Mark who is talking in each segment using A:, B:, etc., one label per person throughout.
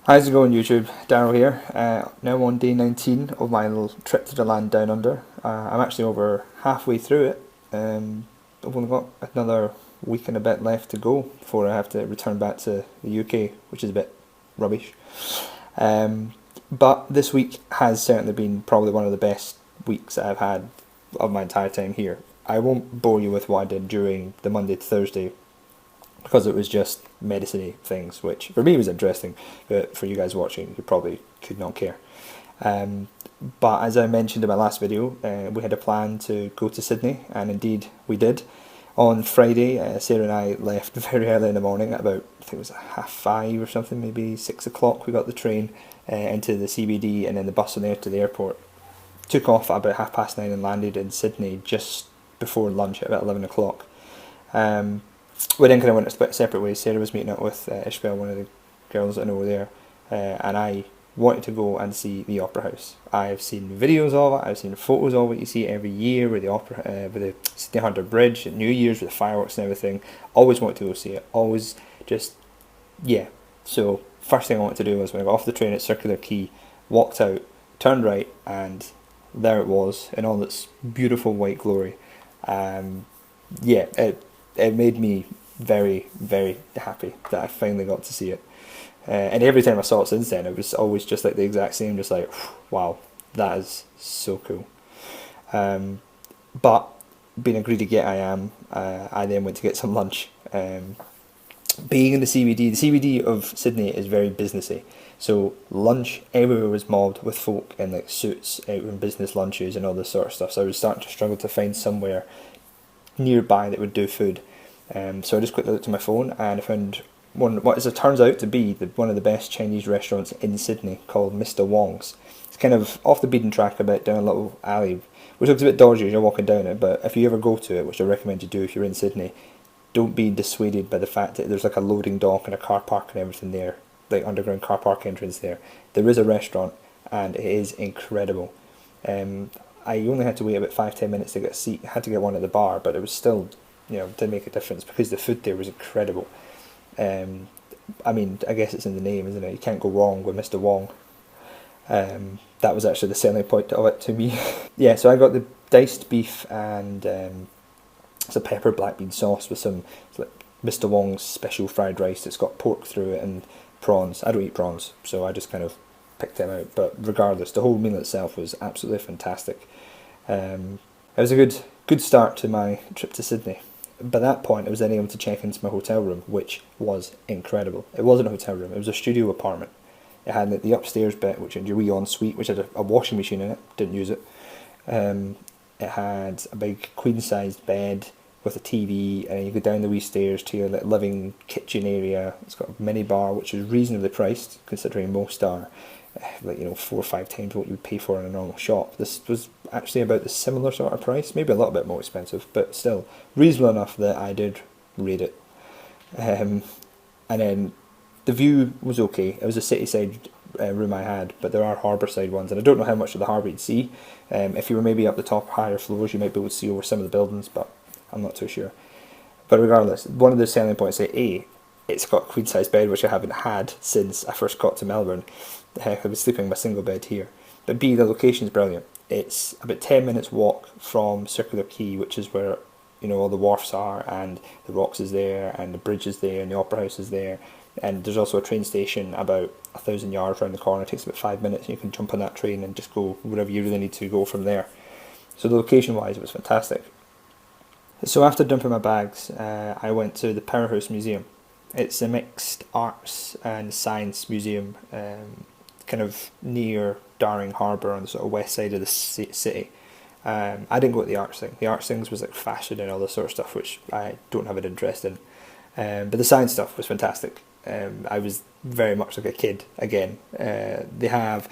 A: How's it going, YouTube? Daryl here. Now on day 19 of my little trip to the land down under. I'm actually over halfway through it. I've only got another week and a bit left to go before I have to return back to the UK, which is a bit rubbish. But this week has certainly been probably one of the best weeks that I've had of my entire time here. I won't bore you with what I did during the Monday to Thursday because it was just medicine-y things, which for me was interesting, but for you guys watching, you probably could not care. Um, but as I mentioned in my last video, we had a plan to go to Sydney, and indeed we did. On Friday, Sarah and I left very early in the morning, at about, I think it was 5:30 or something, maybe 6 o'clock. We got the train into the CBD and then the bus from there to the airport. Took off at about 9:30 and landed in Sydney just before lunch at about 11 o'clock. We then kind of went a separate ways. Sarah was meeting up with Ishbel, one of the girls that I know there, and I wanted to go and see the Opera House. I've seen videos of it, I've seen photos of it. You see it every year with the with the Sydney Harbour Bridge at New Year's with the fireworks and everything. Always wanted to go see it. Always just, yeah. So first thing I wanted to do was when I got off the train at Circular Quay, walked out, turned right, and there it was in all its beautiful white glory. Yeah, it made me very, very happy that I finally got to see it. And every time I saw it since then, it was always just like the exact same, just like, wow, that is so cool. But being a greedy git I am, I then went to get some lunch. Being in the CBD of Sydney is very businessy. So lunch everywhere was mobbed with folk in like suits out in business lunches and all this sort of stuff. So I was starting to struggle to find somewhere nearby that would do food. So I just quickly looked at my phone and I found what as it turns out to be one of the best Chinese restaurants in Sydney, called Mr. Wong's. It's kind of off the beaten track a bit, down a little alley, which looks a bit dodgy as you're walking down it, but if you ever go to it, which I recommend you do if you're in Sydney, don't be dissuaded by the fact that there's like a loading dock and a car park and everything there, like underground car park entrance there. There is a restaurant and it is incredible. I only had to wait about 5-10 minutes to get a seat. I had to get one at the bar, but it was still, did make a difference because the food there was incredible. I mean, I guess it's in the name, isn't it? You can't go wrong with Mr. Wong. That was actually the selling point of it to me. Yeah, so I got the diced beef and it's a pepper black bean sauce with some like Mr. Wong's special fried rice. It's got pork through it and prawns. I don't eat prawns, so I just kind of picked them out. But regardless, the whole meal itself was absolutely fantastic. It was a good start to my trip to Sydney. By that point, I was then able to check into my hotel room, which was incredible. It wasn't a hotel room; it was a studio apartment. It had like the upstairs bit, which had your wee ensuite, which had a washing machine in it. Didn't use it. It had a big queen-sized bed with a TV, and you go down the wee stairs to your living kitchen area. It's got a mini bar, which is reasonably priced, considering most are 4 or 5 times what you would pay for in a normal shop. This was actually about the similar sort of price, maybe a little bit more expensive, but still reasonable enough that I did rate it. And then the view was okay. It was a city side room I had, but there are harbour side ones, and I don't know how much of the harbour you'd see. If you were maybe up the top higher floors, you might be able to see over some of the buildings, but I'm not too sure. But regardless, one of the selling points is it's got a queen size bed, which I haven't had since I first got to Melbourne. I was sleeping in my single bed here. But B, the location's brilliant. It's about 10 minutes walk from Circular Quay, which is where all the wharfs are, and the Rocks is there, and the bridge is there, and the Opera House is there. And there's also a train station about 1,000 yards around the corner. It takes about 5 minutes, and you can jump on that train and just go wherever you really need to go from there. So the location-wise, it was fantastic. So after dumping my bags, I went to the Powerhouse Museum. It's a mixed arts and science museum, kind of near Darling Harbour on the sort of west side of the city. I didn't go to the arts thing. The arts things was like fashion and all this sort of stuff, which I don't have an interest in. But the science stuff was fantastic. I was very much like a kid again. They had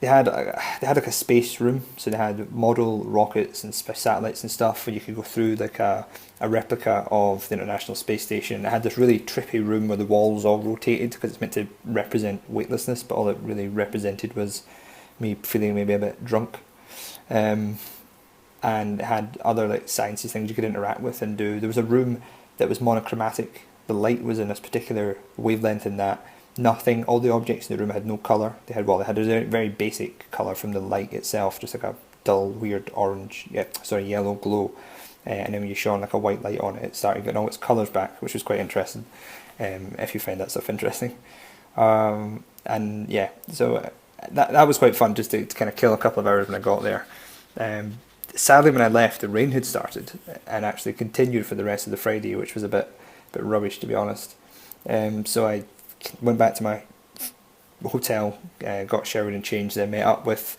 A: like a space room, so they had model rockets and satellites and stuff, where you could go through like a replica of the International Space Station. It had this really trippy room where the walls all rotated because it's meant to represent weightlessness, but all it really represented was me feeling maybe a bit drunk. And it had other like sciencey things you could interact with and do. There was a room that was monochromatic. The light was in this particular wavelength in that nothing. All the objects in the room had no colour. They had a very, very basic colour from the light itself, just like a dull, weird orange, yellow glow. And then when you shone like a white light on it, it started getting all its colours back, which was quite interesting. If you find that stuff interesting. And yeah, so that was quite fun, just to kind of kill a couple of hours when I got there. Sadly, when I left, the rain had started and actually continued for the rest of the Friday, which was a bit rubbish, to be honest. So I went back to my hotel, got showered and changed, then met up with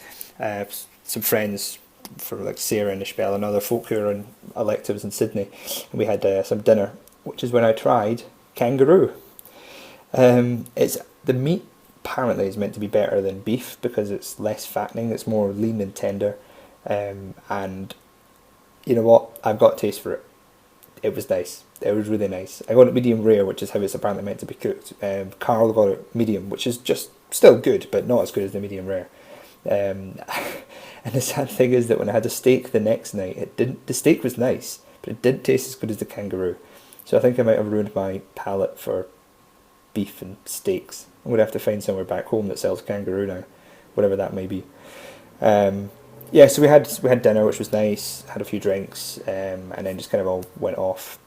A: some friends for like Sarah and Ishbel and other folk who are on electives in Sydney, and we had some dinner, which is when I tried kangaroo. It's the meat apparently is meant to be better than beef because it's less fattening, it's more lean and tender, and you know what, I've got a taste for it. It was nice. It was really nice. I got it medium rare, which is how it's apparently meant to be cooked. Carl got it medium, which is just still good, but not as good as the medium rare. And the sad thing is that when I had a steak the next night, it didn't. The steak was nice, but it didn't taste as good as the kangaroo. So I think I might have ruined my palate for beef and steaks. I'm going to have to find somewhere back home that sells kangaroo now, whatever that may be. Yeah, so we had dinner, which was nice. Had a few drinks, and then just kind of all went off.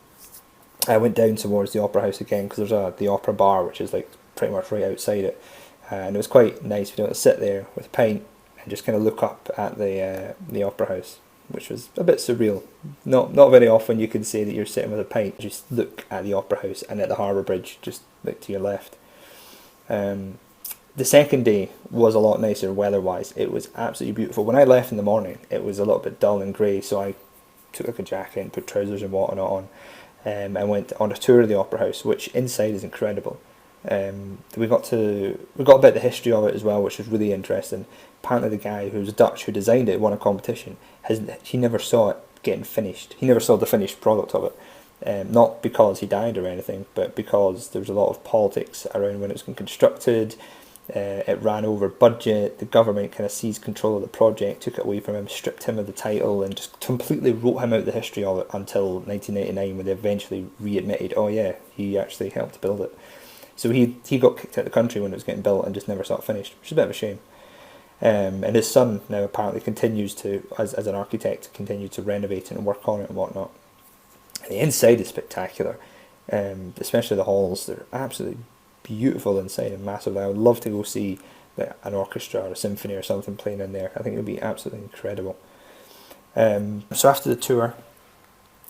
A: I went down towards the Opera House again because there's the Opera Bar, which is like pretty much right outside it, and it was quite nice. We able to sit there with a pint and just kind of look up at the Opera House, which was a bit surreal. Not very often you can say that you're sitting with a pint, just look at the Opera House and at the Harbour Bridge, just like to your left. The second day was a lot nicer weather-wise. It was absolutely beautiful. When I left in the morning, it was a little bit dull and grey, so I took like a jacket and put trousers and whatnot on. I went on a tour of the Opera House, which inside is incredible. We got a bit of the history of it as well, which was really interesting. Apparently the guy who was Dutch who designed it, won a competition, he never saw it getting finished. He never saw the finished product of it. Not because he died or anything, but because there was a lot of politics around when it was constructed. It ran over budget. The government kind of seized control of the project, took it away from him, stripped him of the title, and just completely wrote him out the history of it until 1989, when they eventually readmitted, oh yeah, he actually helped build it. So he got kicked out of the country when it was getting built and just never saw it finished, which is a bit of a shame. And his son now apparently continues to, as an architect, continue to renovate it and work on it and whatnot. And the inside is spectacular, especially the halls. They're absolutely beautiful inside and massive. I would love to go see an orchestra or a symphony or something playing in there. I think it would be absolutely incredible. So after the tour,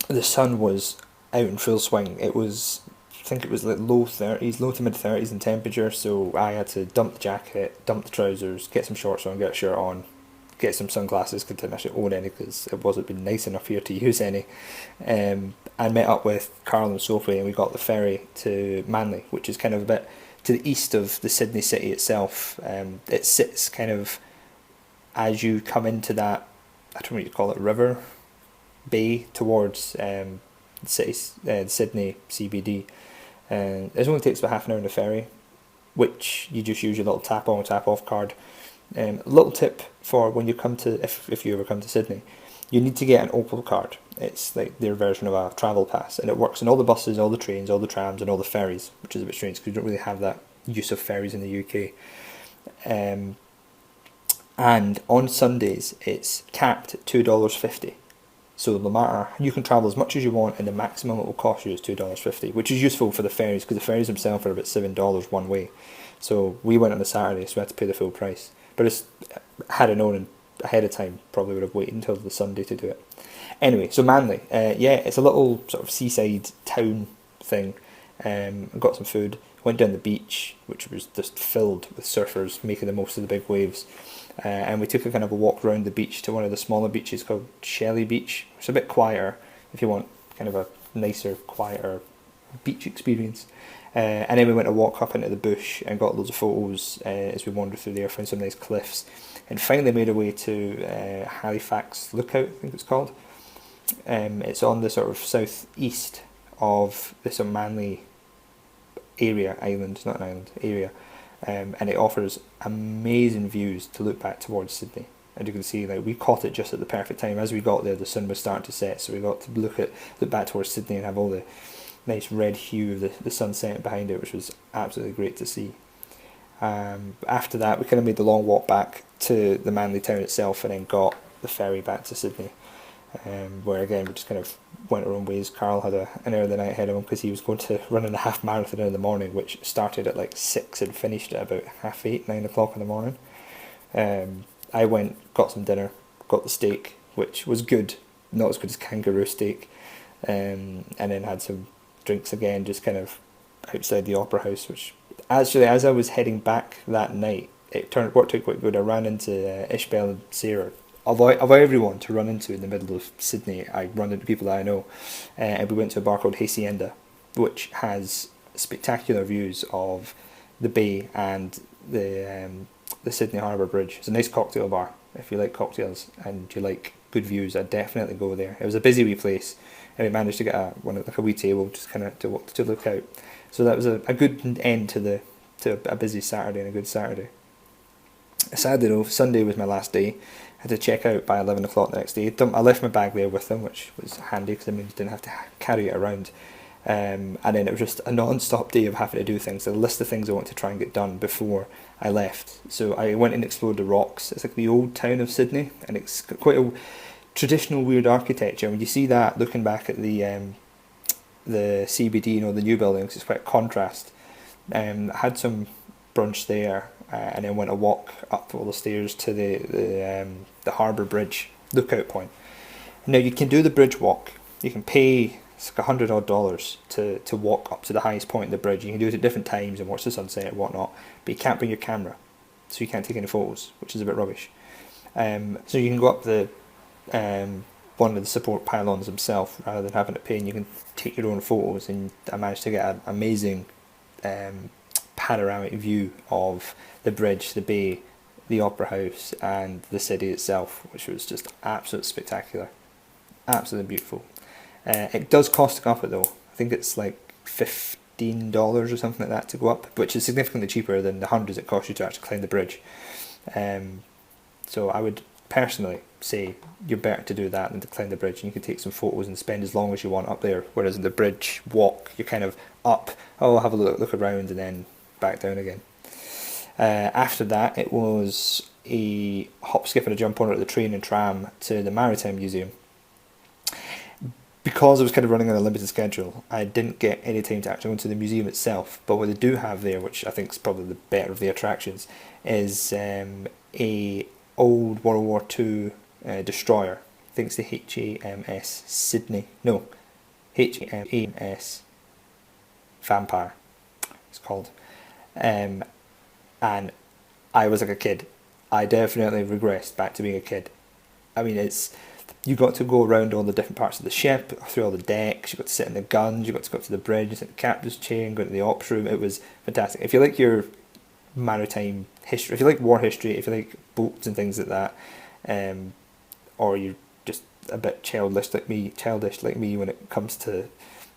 A: the sun was out in full swing. I think it was like low to mid 30s in temperature, so I had to dump the jacket, dump the trousers, get some shorts on, get a shirt on, get some sunglasses, because I didn't actually own any because it wasn't been nice enough here to use any. I met up with Carl and Sophie, and we got the ferry to Manly, which is kind of a bit to the east of the Sydney city itself. It sits kind of as you come into that, I don't know what you call it, river bay towards the Sydney CBD. It only takes about half an hour on the ferry, which you just use your little tap on, tap off card. A little tip for when you come to, if you ever come to Sydney, you need to get an Opal card. It's like their version of a travel pass, and it works in all the buses, all the trains, all the trams, and all the ferries, which is a bit strange because we don't really have that use of ferries in the UK. And on Sundays, it's capped at $2.50. So no matter, you can travel as much as you want, and the maximum it will cost you is $2.50, which is useful for the ferries because the ferries themselves are about $7 one way. So we went on a Saturday, so we had to pay the full price. But had I known ahead of time, probably would have waited until the Sunday to do it. Anyway, so Manly, it's a little sort of seaside town thing. Got some food, went down the beach, which was just filled with surfers making the most of the big waves. And we took a kind of a walk around the beach to one of the smaller beaches called Shelley Beach. It's a bit quieter if you want kind of a nicer, quieter beach experience. And then we went a walk up into the bush and got loads of photos as we wandered through there, found some nice cliffs, and finally made our way to Halifax Lookout, I think it's called. It's on the sort of southeast of this Manly area, island, not an island, area. And it offers amazing views to look back towards Sydney. And you can see, like, we caught it just at the perfect time. As we got there, the sun was starting to set, so we got to look back towards Sydney and have all the nice red hue of the sunset behind it, which was absolutely great to see. After that, we kind of made the long walk back to the Manly town itself, and then got the ferry back to Sydney, where again we just kind of went our own ways. Carl had an early night ahead of him because he was going to run in a half marathon in the morning, which started at like 6 and finished at about 8:30, 9 o'clock in the morning. I went, got some dinner, got the steak, which was good, not as good as kangaroo steak, and then had some drinks again, just kind of outside the Opera House, which actually, as I was heading back that night, worked out quite good. I ran into Ishbel and Sarah. Of everyone to run into in the middle of Sydney, I run into people that I know, and we went to a bar called Hacienda, which has spectacular views of the bay and the Sydney Harbour Bridge. It's a nice cocktail bar. If you like cocktails and you like good views, I'd definitely go there. It was a busy wee place, and we managed to get a wee table just kind of to look out. So that was a good end to a busy Saturday and a good Saturday. Sadly though, Sunday was my last day. I had to check out by 11 o'clock the next day. I left my bag there with them, which was handy because I didn't have to carry it around. And then it was just a non-stop day of having to do things. A list of things I wanted to try and get done before I left. So I went and explored the Rocks. It's like the old town of Sydney, and it's quite a traditional, weird architecture. When you see that, looking back at the CBD, the new buildings, it's quite a contrast. I had some brunch there, and then went a walk up all the stairs to the Harbour Bridge lookout point. Now you can do the bridge walk. You can pay, it's like $100 to walk up to the highest point of the bridge. You can do it at different times and watch the sunset and whatnot, but you can't bring your camera, so you can't take any photos, which is a bit rubbish. So you can go up the one of the support pylons himself rather than having to pay, and you can take your own photos. And I managed to get an amazing panoramic view of the bridge, the bay, the Opera House and the city itself, which was just absolutely spectacular, absolutely beautiful. It does cost to go up it though. I think it's like $15 or something like that to go up, which is significantly cheaper than the hundreds it costs you to actually climb the bridge. So I would personally say you're better to do that than to climb the bridge, and you can take some photos and spend as long as you want up there, whereas in the bridge walk you're kind of up, have a look around and then back down again. After that it was a hop, skip and a jump on the train and tram to the Maritime Museum. Because I was kind of running on a limited schedule, I didn't get any time to actually go into the museum itself, but what they do have there, which I think is probably the better of the attractions, is a old World War II destroyer. I think it's the HAMS Sydney. No, HAMS Vampire it's called. And I was like a kid. I definitely regressed back to being a kid. You got to go around all the different parts of the ship, through all the decks, you got to sit in the guns, you got to go up to the bridge, sit in the captain's chair, go to the ops room. It was fantastic. If you like your maritime history, if you like war history, if you like boats and things like that, or you're just a bit childish like me when it comes to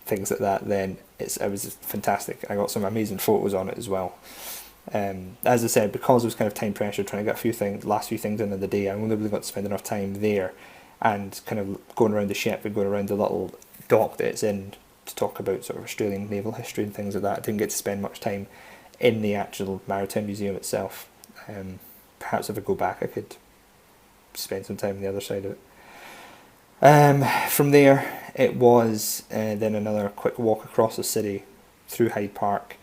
A: things like that, then it was fantastic. I got some amazing photos on it as well. As I said, because it was kind of time pressure, trying to get last few things in the day, I only really got to spend enough time there and kind of going around the ship and going around the little dock that it's in to talk about sort of Australian naval history and things like that. I didn't get to spend much time in the actual Maritime Museum itself. Perhaps if I go back I could spend some time on the other side of it. From there it was then another quick walk across the city through Hyde Park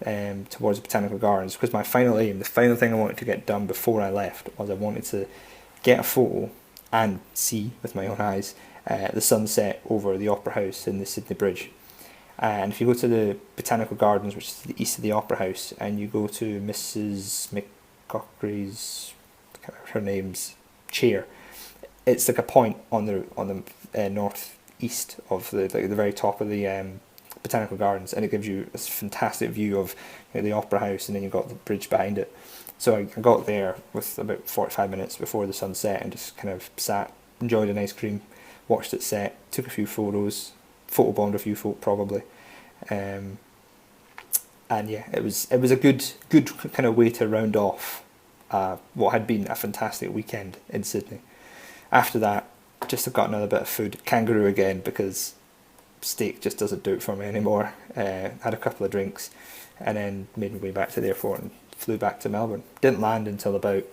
A: towards the Botanical Gardens, because my final aim, the final thing I wanted to get done before I left, was I wanted to get a photo and see with my own eyes the sunset over the Opera House and the Sydney Bridge. And if you go to the Botanical Gardens, which is to the east of the Opera House, and you go to Mrs. McCockery's, I can't remember her name's, chair, it's like a point on the north east of the very top of the Botanical Gardens, and it gives you a fantastic view of the Opera House, and then you've got the bridge behind it. So I got there with about 45 minutes before the sun set and just kind of sat, enjoyed an ice cream, watched it set, took a few photos, photobombed a few folk probably, and yeah, it was a good kind of way to round off what had been a fantastic weekend in Sydney. After that, just got another bit of food, kangaroo again, because steak just doesn't do it for me anymore. Had a couple of drinks and then made my way back to the airport and flew back to Melbourne. Didn't land until about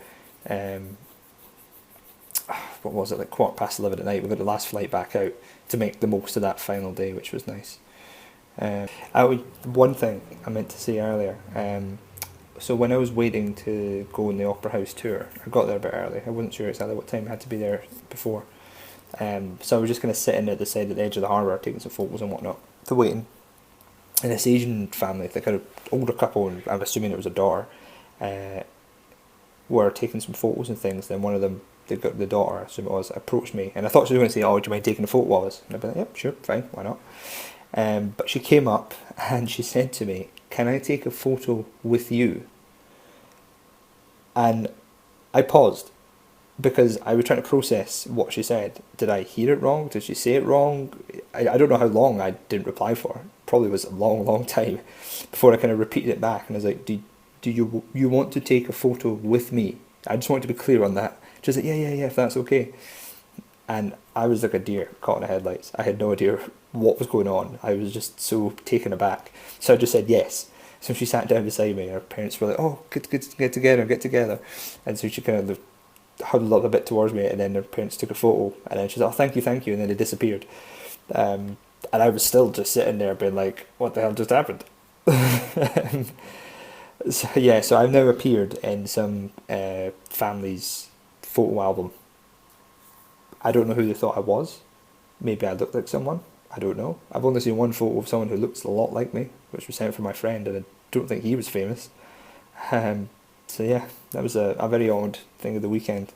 A: what was it, like 11:15 at night. We got the last flight back out to make the most of that final day, which was nice. One thing I meant to say earlier. So when I was waiting to go on the Opera House tour, I got there a bit early. I wasn't sure exactly what time I had to be there before. So I was just kind of sitting at the side at the edge of the harbour, taking some photos and whatnot, to waiting. And this Asian family, the kind of older couple, and I'm assuming it was a daughter, were taking some photos and things. Then one of them, the daughter, I assume it was, approached me, and I thought she was going to say, "Oh, do you mind taking a photo of us?" And I'd be like, "Yep, sure, fine, why not?" But she came up and she said to me, "Can I take a photo with you?" And I paused because I was trying to process what she said. Did I hear it wrong? Did she say it wrong? I don't know how long I didn't reply for. Probably was a long, long time before I kind of repeated it back. And I was like, do you want to take a photo with me? I just want to be clear on that. She was like, yeah, if that's okay. And I was like a deer caught in the headlights. I had no idea what was going on. I was just so taken aback. So I just said yes. So she sat down beside me, and her parents were like, "Oh, get together." And so she kind of huddled up a bit towards me, and then her parents took a photo, and then she said, "Oh, thank you," and then they disappeared. And I was still just sitting there being like, "What the hell just happened?" So I've now appeared in some family's photo album. I don't know who they thought I was. Maybe I looked like someone. I don't know. I've only seen one photo of someone who looks a lot like me, which was sent from my friend, and I don't think he was famous. So yeah, that was a very odd thing of the weekend.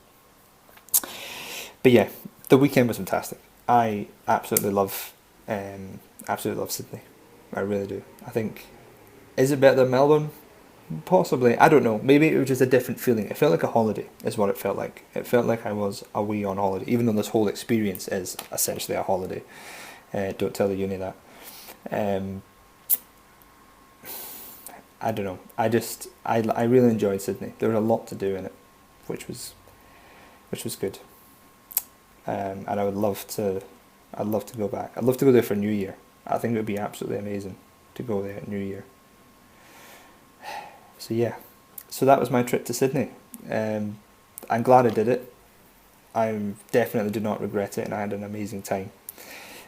A: But yeah, the weekend was fantastic. I absolutely love Sydney. I really do. I think, is it better than Melbourne? Possibly. I don't know. Maybe it was just a different feeling. It felt like a holiday, is what it felt like. It felt like I was away on holiday, even though this whole experience is essentially a holiday. Don't tell the uni that. I don't know. I really enjoyed Sydney. There was a lot to do in it, which was good. And I'd love to go back. I'd love to go there for New Year. I think it would be absolutely amazing to go there at New Year. So yeah, so that was my trip to Sydney. I'm glad I did it. I definitely do not regret it, and I had an amazing time.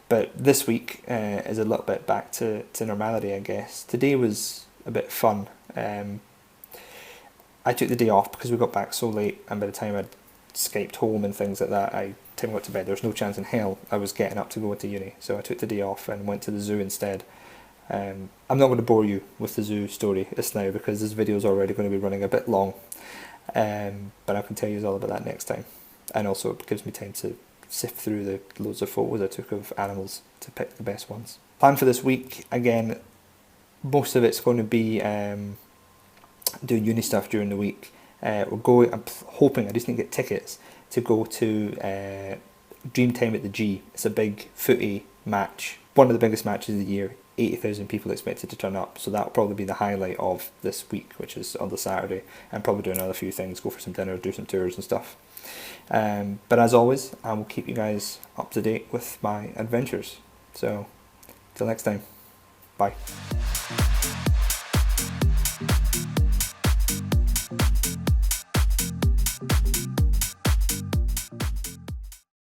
A: But this week is a little bit back to normality, I guess. Today was a bit fun. I took the day off because we got back so late, and by the time I'd Skyped home and things like that, time got to bed. There was no chance in hell I was getting up to go to uni, so I took the day off and went to the zoo instead. I'm not going to bore you with the zoo story just now because this video is already going to be running a bit long, but I can tell you all about that next time. And also it gives me time to sift through the loads of photos I took of animals to pick the best ones. Plan for this week, again, most of it's going to be doing uni stuff during the week. I'm hoping, I just need to get tickets to go to Dreamtime at the G. It's a big footy match, one of the biggest matches of the year. 80,000 people expected to turn up, so that'll probably be the highlight of this week, which is on the Saturday, and probably do another few things, go for some dinner, do some tours and stuff. But as always, I will keep you guys up to date with my adventures. So, till next time, bye.